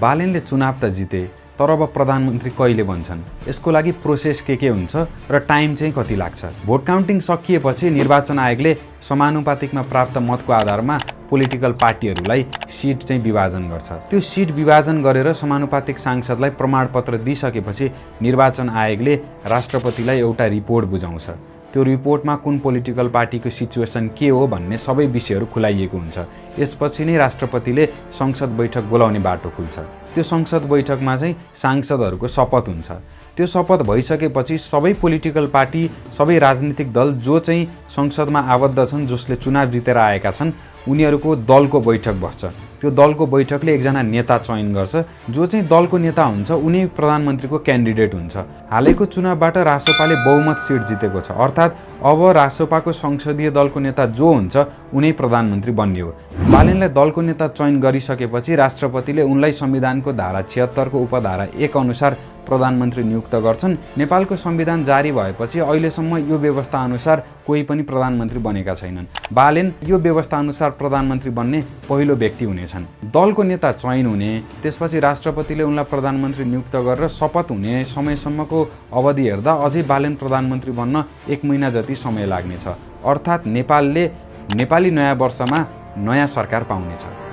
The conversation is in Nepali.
बालेनले चुनाव त जिते, तर अब प्रधानमन्त्री कहिले बन्छन्? यसको लागि प्रोसेस के हुन्छ र टाइम चाहिँ कति लाग्छ? भोट काउन्टिङ सकिएपछि निर्वाचन आयोगले समानुपातिकमा प्राप्त मतको आधारमा पोलिटिकल पार्टीहरूलाई सिट चाहिँ विभाजन गर्छ। त्यो सिट विभाजन गरेर समानुपातिक सांसदलाई प्रमाणपत्र दिइसकेपछि निर्वाचन आयोगले राष्ट्रपतिलाई एउटा रिपोर्ट बुझाउँछ। त्यो रिपोर्टमा कुन पोलिटिकल पार्टीको सिचुएसन के हो भन्ने सबै विषयहरू खुलाइएको हुन्छ। यसपछि नै राष्ट्रपतिले संसद बैठक बोलाउने बाटो खुल्छ। त्यो संसद बैठकमा चाहिँ सांसदहरूको शपथ हुन्छ। त्यो शपथ भइसकेपछि सबै पोलिटिकल पार्टी, सबै राजनीतिक दल जो चाहिँ संसदमा आबद्ध छन्, जसले चुनाव जितेर आएका छन्, उनीहरूको दलको बैठक बस्छ। त्यो दलको बैठकले एकजना नेता चयन गर्छ। जो चाहिँ दलको नेता हुन्छ उनी प्रधानमन्त्रीको क्यान्डिडेट हुन्छ। हालैको चुनावबाट रासोपाले बहुमत सिट जितेको छ, अर्थात् अब रासोपाको संसदीय दलको नेता जो हुन्छ उनी प्रधानमन्त्री बन्ने हो। बालेनलाई दलको नेता चयन गरिसकेपछि राष्ट्रपतिले उनलाई संविधानको धारा 76 को उपधारा 1 अनुसार प्रधानमन्त्री नियुक्त गर्छन्। नेपालको संविधान जारी भएपछि अहिलेसम्म यो व्यवस्था अनुसार कोही पनि प्रधानमन्त्री बनेका छैनन्। बालेन यो व्यवस्था अनुसार प्रधानमन्त्री बन्ने पहिलो व्यक्ति हुनेछन्। दलको नेता चयन हुने, त्यसपछि राष्ट्रपतिले उनलाई प्रधानमन्त्री नियुक्त गरेर शपथ हुने समयसम्मको अवधि हेर्दा अझै बालेन प्रधानमन्त्री बन्न 1 महिना जति समय लाग्नेछ। अर्थात् नेपालले नेपाली नयाँ वर्षमा नयाँ सरकार पाउनेछ।